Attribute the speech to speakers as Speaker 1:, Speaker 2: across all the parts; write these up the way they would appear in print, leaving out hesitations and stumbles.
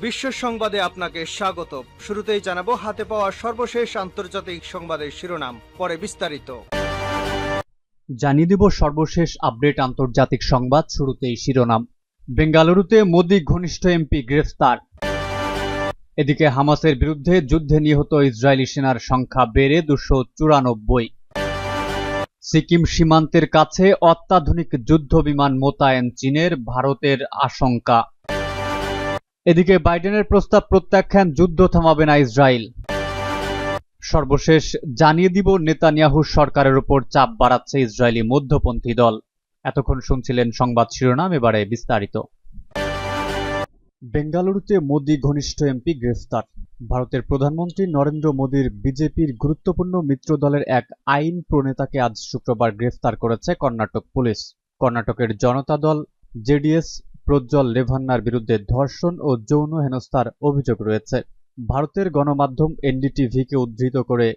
Speaker 1: বিশ্ব সংবাদে আপনাকে স্বাগত। শুরুতেই জানাবো হাতে পাওয়া সর্বশেষ আন্তর্জাতিক সংবাদের শিরোনাম, পরে বিস্তারিত।
Speaker 2: জানিয়ে দিব সর্বশেষ আপডেট আন্তর্জাতিক সংবাদ। শুরুতেই শিরোনাম। বেঙ্গালুরুতে মোদি ঘনিষ্ঠ এমপি গ্রেফতার। এদিকে হামাসের বিরুদ্ধে যুদ্ধে নিহত ইসরায়েলি সেনার সংখ্যা বেড়ে 294। সিকিম সীমান্তের কাছে অত্যাধুনিক যুদ্ধ বিমান মোতায়েন চীনের, ভারতের আশঙ্কা। এদিকে বাইডেনের প্রস্তাব প্রত্যাখ্যান, যুদ্ধ থামাবে না ইসরায়েল। সর্বশেষ জানিয়ে দিব নেতানিয়াহু সরকারের উপর চাপ বাড়াচ্ছে ইসরায়েলি মধ্যপন্থী দল। এতক্ষণ শুনছিলেন সংবাদ শিরোনাম, এবারে বিস্তারিত। বেঙ্গালুরুতে মোদি ঘনিষ্ঠ এমপি গ্রেফতার। ভারতের প্রধানমন্ত্রী নরেন্দ্র মোদীর বিজেপির গুরুত্বপূর্ণ মিত্র দলের এক আইন প্রণেতাকে আজ শুক্রবার গ্রেফতার করেছে কর্ণাটক পুলিশ। কর্ণাটকের জনতা দল জেডিএস প্রজ্জ্বল রেভান্নার বিরুদ্ধে ধর্ষণ ও যৌন হেনস্থার অভিযোগ রয়েছে। ভারতের গণমাধ্যম এনডিটিভিকে উদ্ধৃত করে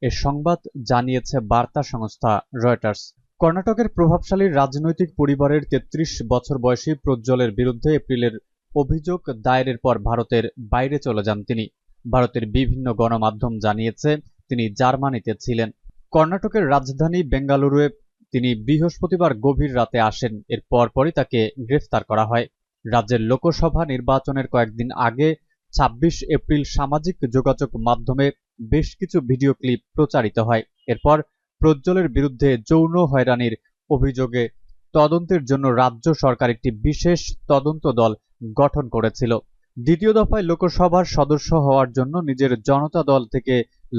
Speaker 2: এ সংবাদ জানিয়েছে বার্তা সংস্থা রয়টার্স। কর্ণাটকের প্রভাবশালী রাজনৈতিক পরিবারের ৩৩ বছর বয়সী প্রজ্জ্বলের বিরুদ্ধে এপ্রিলের অভিযোগ দায়েরের পর ভারতের বাইরে চলে যান তিনি। ভারতের বিভিন্ন গণমাধ্যম জানিয়েছে তিনি জার্মানিতে ছিলেন। কর্ণাটকের রাজধানী বেঙ্গালুরুয়ে তিনি বৃহস্পতিবার গভীর রাতে আসেন। এর পরপরই তাকে গ্রেফতার করা হয়। রাজ্যের লোকসভা নির্বাচনের কয়েকদিন আগে ২৬ এপ্রিল সামাজিক যোগাযোগ মাধ্যমে বেশ কিছু ভিডিও ক্লিপ প্রচারিত হয়। এরপর প্রজ্জ্বলের বিরুদ্ধে যৌন হয়রানির অভিযোগে তদন্তের জন্য রাজ্য সরকার একটি বিশেষ তদন্ত দল গঠন করেছিল। দ্বিতীয় দফায় লোকসভার সদস্য হওয়ার জন্য নিজের জনতা দল থেকে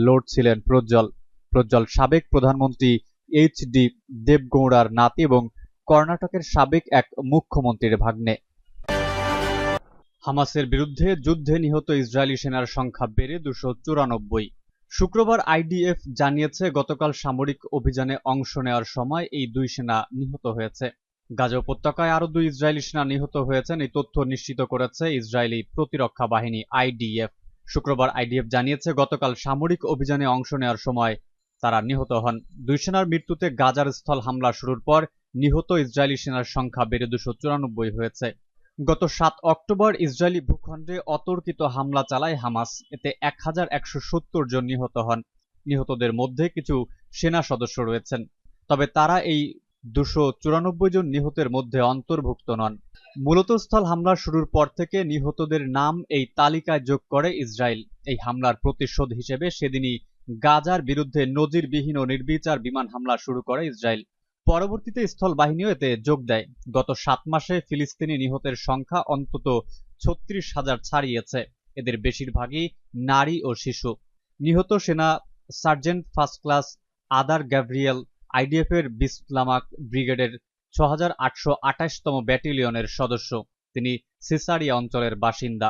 Speaker 2: লড়ছিলেন প্রজ্জ্বল সাবেক প্রধানমন্ত্রী এইচ.ডি. দেবগৌড়ার নাতি এবং কর্ণাটকের সাবেক এক মুখ্যমন্ত্রীর ভাগ্নে। হামাসের বিরুদ্ধে যুদ্ধে নিহত ইসরায়েলি সেনার সংখ্যা বেড়ে 294। শুক্রবার আইডিএফ জানিয়েছে গতকাল সামরিক অভিযানে অংশ নেওয়ার সময় এই দুই সেনা নিহত হয়েছে। গাজা উপত্যকায় আরও 2 ইসরায়েলি সেনা নিহত হয়েছেন, এই তথ্য নিশ্চিত করেছে ইসরায়েলি প্রতিরক্ষা বাহিনী আইডিএফ। শুক্রবার আইডিএফ জানিয়েছে গতকাল সামরিক অভিযানে অংশ নেওয়ার সময় তারা নিহত হন। দুই সেনার মৃত্যুতে গাজার স্থল হামলা শুরুর পর নিহত ইসরায়েলি সেনার সংখ্যা বেড়ে 294 হয়েছে। গত 7 অক্টোবর ইসরায়েলি ভূখণ্ডে অতর্কিত হামলা চালায় হামাস। এতে 1170 জন নিহত হন। নিহতদের মধ্যে কিছু সেনা সদস্য রয়েছেন, তবে তারা এই 294 জন নিহতের মধ্যে অন্তর্ভুক্ত নন। মূলত স্থল হামলা শুরুর পর থেকে নিহতদের নাম এই তালিকায় যোগ করে ইসরায়েল। এই হামলার প্রতিশোধ হিসেবে সেদিনই গাজার বিরুদ্ধে নজিরবিহীন ও নির্বিচার বিমান হামলা শুরু করে ইসরায়েল। পরবর্তীতে স্থল বাহিনীও এতে যোগ দেয়। গত 7 মাসে ফিলিস্তিনি নিহতের সংখ্যা অন্তত 36,000 ছাড়িয়েছে। এদের বেশিরভাগই নারী ও শিশু। নিহত সেনা সার্জেন্ট ফার্স্ট ক্লাস আদার গ্যাব্রিয়েল আইডিএফের বিসলামাক ব্রিগেডের 6828তম ব্যাটালিয়নের সদস্য। তিনি সিসারিয়া অঞ্চলের বাসিন্দা।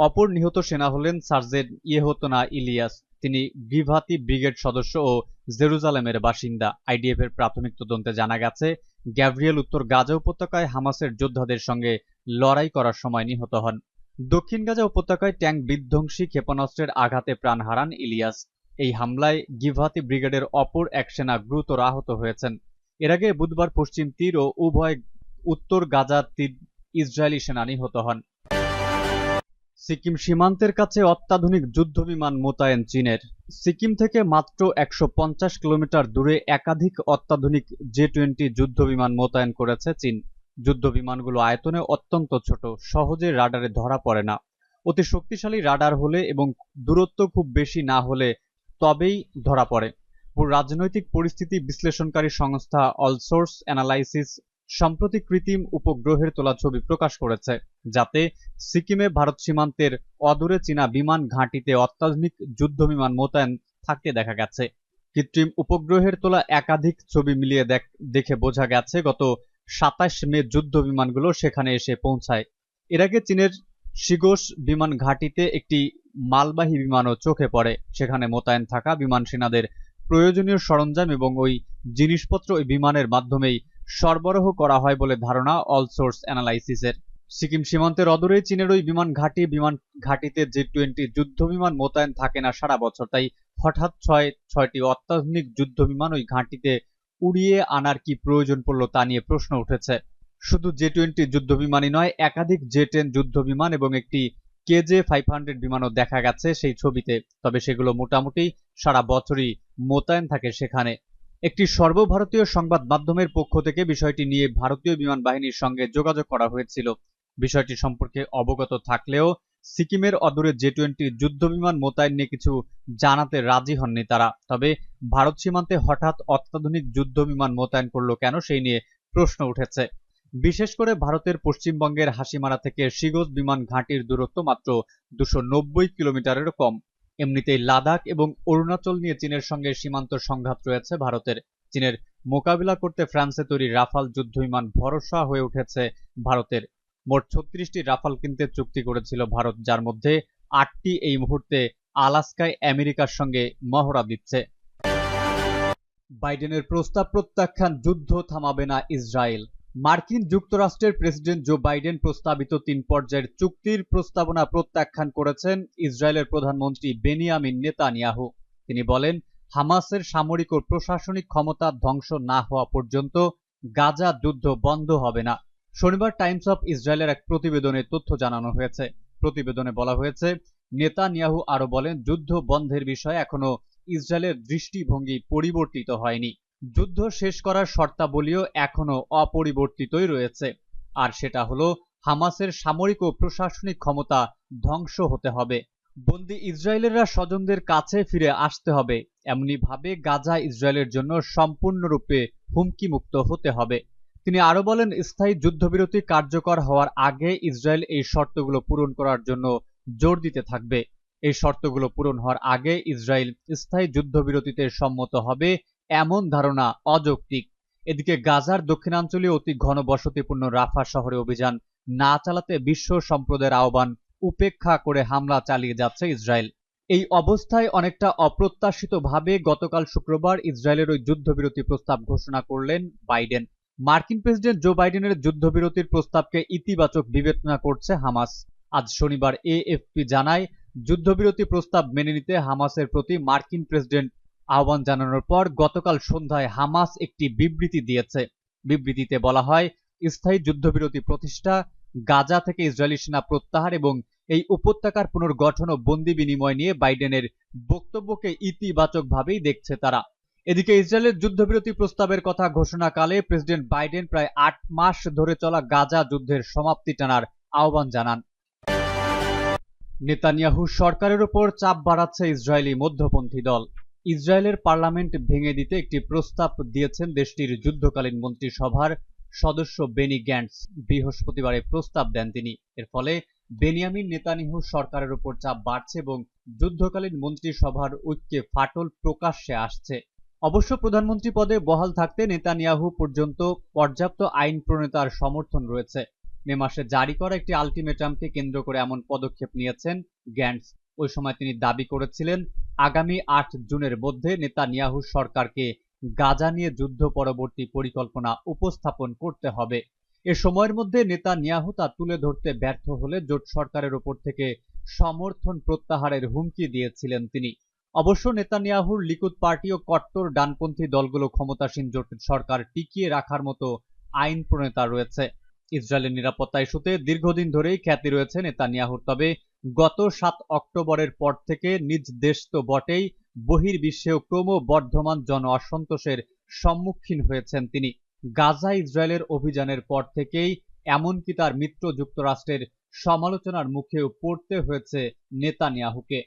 Speaker 2: অপর নিহত সেনা হলেন সার্জেন্ট ইয়েহতনা ইলিয়াস। তিনি গিভাতি ব্রিগেড সদস্য ও জেরুজালেমের বাসিন্দা। আইডিএফের প্রাথমিক তদন্তে জানা গেছে গ্যাব্রিয়েল উত্তর গাজা উপত্যকায় হামাসের যোদ্ধাদের সঙ্গে লড়াই করার সময় নিহত হন। দক্ষিণ গাজা উপত্যকায় ট্যাঙ্ক বিধ্বংসী ক্ষেপণাস্ত্রের আঘাতে প্রাণ হারান ইলিয়াস। এই হামলায় গিভাতি ব্রিগেডের অপর এক সেনা গুরুতর আহত হয়েছেন। এর আগে বুধবার পশ্চিম তীর ও উভয় উত্তর গাজা তীর ইসরায়েলি সেনা নিহত হন। সিকিম সীমান্তের কাছে অত্যাধুনিক যুদ্ধবিমান মোতায়েন চীনের। সিকিম থেকে মাত্র 150 কিলোমিটার দূরে একাধিক অত্যাধুনিক জে-20 যুদ্ধবিমান মোতায়েন করেছে চীন। যুদ্ধবিমানগুলো আয়তনে অত্যন্ত ছোট, সহজে রাডারে ধরা পড়ে না। অতি শক্তিশালী রাডার হলে এবং দূরত্ব খুব বেশি না হলে তবেই ধরা পড়ে। রাজনৈতিক পরিস্থিতি বিশ্লেষণকারী সংস্থা অল সোর্স অ্যানালাইসিস সম্প্রতি কৃত্রিম উপগ্রহের তোলা ছবি প্রকাশ করেছে, যাতে সিকিমে ভারত সীমান্তের অদূরে চীনা বিমান ঘাঁটিতে অত্যাধুনিক যুদ্ধবিমান মোতায়েন থাকতে দেখা গেছে। কৃত্রিম উপগ্রহের তোলা একাধিক ছবি মিলিয়ে দেখে বোঝা গেছে গত 27 মে যুদ্ধবিমানগুলো সেখানে এসে পৌঁছায়। এর আগে চীনের শিগোস বিমান ঘাঁটিতে একটি মালবাহী বিমানও চোখে পড়ে। সেখানে মোতায়েন থাকা বিমান সেনাদের প্রয়োজনীয় সরঞ্জাম এবং ওই জিনিসপত্র ওই বিমানের মাধ্যমেই সরবরাহ করা হয় বলে ধারণা অল সোর্স অ্যানালাইসিসের। সিকিম সীমান্তের অদূরে চীনের ওই বিমান ঘাঁটিতে জে-20 যুদ্ধবিমান মোতায়েন থাকে না সারা বছর। তাই হঠাৎ ছয়টি অত্যাধুনিক যুদ্ধবিমান ওই ঘাঁটিতে উড়িয়ে আনার কি প্রয়োজন পড়ল তা নিয়ে প্রশ্ন উঠেছে। শুধু জে-20 যুদ্ধবিমানই নয়, একাধিক জে-10 যুদ্ধবিমান এবং একটি KJ-500 বিমানও দেখা গেছে সেই ছবিতে, তবে সেগুলো মোটামুটি সারা বছরই মোতায়েন থাকে সেখানে। একটি সর্বভারতীয় সংবাদ মাধ্যমের পক্ষ থেকে বিষয়টি নিয়ে ভারতীয় বিমান বাহিনীর সঙ্গে যোগাযোগ করা হয়েছিল। বিষয়টি সম্পর্কে অবগত থাকলেও সিকিমের অদূরে J-20 যুদ্ধবিমান মোতায়েন নিয়ে কিছু জানাতে রাজি হননি তারা। তবে ভারত সীমান্তে হঠাৎ অত্যাধুনিক যুদ্ধবিমান মোতায়েন করলো কেন, সেই নিয়ে প্রশ্ন উঠেছে। বিশেষ করে ভারতের পশ্চিমবঙ্গের হাসিমারা থেকে শিগোজ বিমান ঘাঁটির দূরত্ব মাত্র 290 কিলোমিটারেরও কম। এমনিতেই লাদাখ এবং অরুণাচল নিয়ে চীনের সঙ্গে সীমান্ত সংঘাত রয়েছে ভারতের। চীনের মোকাবিলা করতে ফ্রান্সে তৈরি রাফাল যুদ্ধবিমান ভরসা হয়ে উঠেছে ভারতের। মোট 36টি রাফাল কিনতে চুক্তি করেছিল ভারত, যার মধ্যে 8টি এই মুহূর্তে আলাস্কায় আমেরিকার সঙ্গে মহড়া দিচ্ছে। বাইডেনের প্রস্তাব প্রত্যাখ্যান, যুদ্ধ থামাবে না ইসরায়েল। মার্কিন যুক্তরাষ্ট্রের প্রেসিডেন্ট জো বাইডেন প্রস্তাবিত 3 পর্যায়ের চুক্তির প্রস্তাবনা প্রত্যাখ্যান করেছেন ইসরায়েলের প্রধানমন্ত্রী বেনিয়ামিন নেতানিয়াহু। তিনি বলেন, হামাসের সামরিক ও প্রশাসনিক ক্ষমতা ধ্বংস না হওয়া পর্যন্ত গাজা যুদ্ধ বন্ধ হবে না। শনিবার টাইমস অফ ইসরায়েলের এক প্রতিবেদনে তথ্য জানানো হয়েছে। প্রতিবেদনে বলা হয়েছে, নেতানিয়াহু আরো বলেন, যুদ্ধ বন্ধের বিষয়ে এখনো ইসরায়েলের দৃষ্টিভঙ্গি পরিবর্তিত হয়নি। যুদ্ধ শেষ করার শর্তাবলীও এখনো অপরিবর্তিতই রয়েছে, আর সেটা হলো হামাসের সামরিক ও প্রশাসনিক ক্ষমতা ধ্বংস হতে হবে। বন্দী ইসরায়েলেরা স্বজনদের কাছে ফিরে আসতে হবে, এমনি ভাবে গাজা ইসরায়েলের জন্য সম্পূর্ণরূপে হুমকিমুক্ত হতে হবে। তিনি আরো বলেন, স্থায়ী যুদ্ধবিরতি কার্যকর হওয়ার আগে ইসরায়েল এই শর্তগুলো পূরণ করার জন্য জোর দিতে থাকবে। এই শর্তগুলো পূরণ হওয়ার আগে ইসরায়েল স্থায়ী যুদ্ধবিরতিতে সম্মত হবে এমন ধারণা অযৌক্তিক। এদিকে গাজার দক্ষিণাঞ্চলীয় অতি ঘনবসতিপূর্ণ রাফা শহরে অভিযান না চালাতে বিশ্ব সম্প্রদায়ের আহ্বান উপেক্ষা করে হামলা চালিয়ে যাচ্ছে ইসরায়েল। এই অবস্থায় অনেকটা অপ্রত্যাশিতভাবে গতকাল শুক্রবার ইসরায়েলের ওই যুদ্ধবিরতি প্রস্তাব ঘোষণা করলেন বাইডেন। মার্কিন প্রেসিডেন্ট জো বাইডেনের যুদ্ধবিরতির প্রস্তাবকে ইতিবাচক বিবেচনা করছে হামাস। আজ শনিবার AFP জানায়, যুদ্ধবিরতি প্রস্তাব মেনে নিতে হামাসের প্রতি মার্কিন প্রেসিডেন্ট আহ্বান জানানোর পর গতকাল সন্ধ্যায় হামাস একটি বিবৃতি দিয়েছে। বিবৃতিতে বলা হয়, স্থায়ী যুদ্ধবিরতি প্রতিষ্ঠা, গাজা থেকে ইসরায়েলি সেনা প্রত্যাহার এবং এই উপত্যকার পুনর্গঠন ও বন্দি বিনিময় নিয়ে বাইডেনের বক্তব্যকে ইতিবাচকভাবেই দেখছে তারা। এদিকে ইসরায়েলের যুদ্ধবিরতি প্রস্তাবের কথা ঘোষণাকালে প্রেসিডেন্ট বাইডেন প্রায় 8 মাস ধরে চলা গাজা যুদ্ধের সমাপ্তি টানার আহ্বান জানান। নেতানিয়াহু সরকারের উপর চাপ বাড়াচ্ছে ইসরায়েলি মধ্যপন্থী দল। ইসরায়েলের পার্লামেন্ট ভেঙে দিতে একটি প্রস্তাব দিয়েছেন দেশটির যুদ্ধকালীন মন্ত্রিসভার সদস্য বেনি গ্যান্টস। বৃহস্পতিবার প্রস্তাব দেন তিনি। এর ফলে বেনিয়ামিন নেতানিয়াহু সরকারের উপর চাপ বাড়ছে এবং যুদ্ধকালীন মন্ত্রিসভার ঐক্যে ফাটল প্রকাশ্যে আসছে। অবশ্য প্রধানমন্ত্রী পদে বহাল থাকতে নেতানিয়াহু পর্যন্ত পর্যাপ্ত আইন প্রণেতার সমর্থন রয়েছে। মে মাসে জারি করা একটি আলটিমেটামকে কেন্দ্র করে এমন পদক্ষেপ নিয়েছেন গ্যান্টস। ওই সময় তিনি দাবি করেছিলেন, আগামী 8 জুনের মধ্যে নেতানিয়াহু সরকারকে গাজা নিয়ে যুদ্ধ পরবর্তী পরিকল্পনা উপস্থাপন করতে হবে। এ সময়ের মধ্যে নেতানিয়াহু তা তুলে ধরতে ব্যর্থ হলে জোট সরকারের ওপর থেকে সমর্থন প্রত্যাহারের হুমকি দিয়েছিলেন তিনি। অবশ্য নেতানিয়াহুর লিকুদ পার্টি ও কট্টর ডানপন্থী দলগুলো ক্ষমতাসীন জোট সরকার টিকিয়ে রাখার মতো আইন প্রণেতা রয়েছে। ইসরায়েলের নিরাপত্তা ইস্যুতে দীর্ঘদিন ধরেই খ্যাতি রয়েছে নেতানিয়াহুর। তবে গত 7 অক্টোবরের পর থেকে নিজ দেশ তো বটেই, বহির্বিশ্বেও ক্রমবর্ধমান জন অসন্তোষের সম্মুখীন হয়েছেন তিনি। গাজা ইসরায়েলের অভিযানের পর থেকেই এমনকি তার মিত্র যুক্তরাষ্ট্রের সমালোচনার মুখেও পড়তে হয়েছে নেতানিয়াহুকে।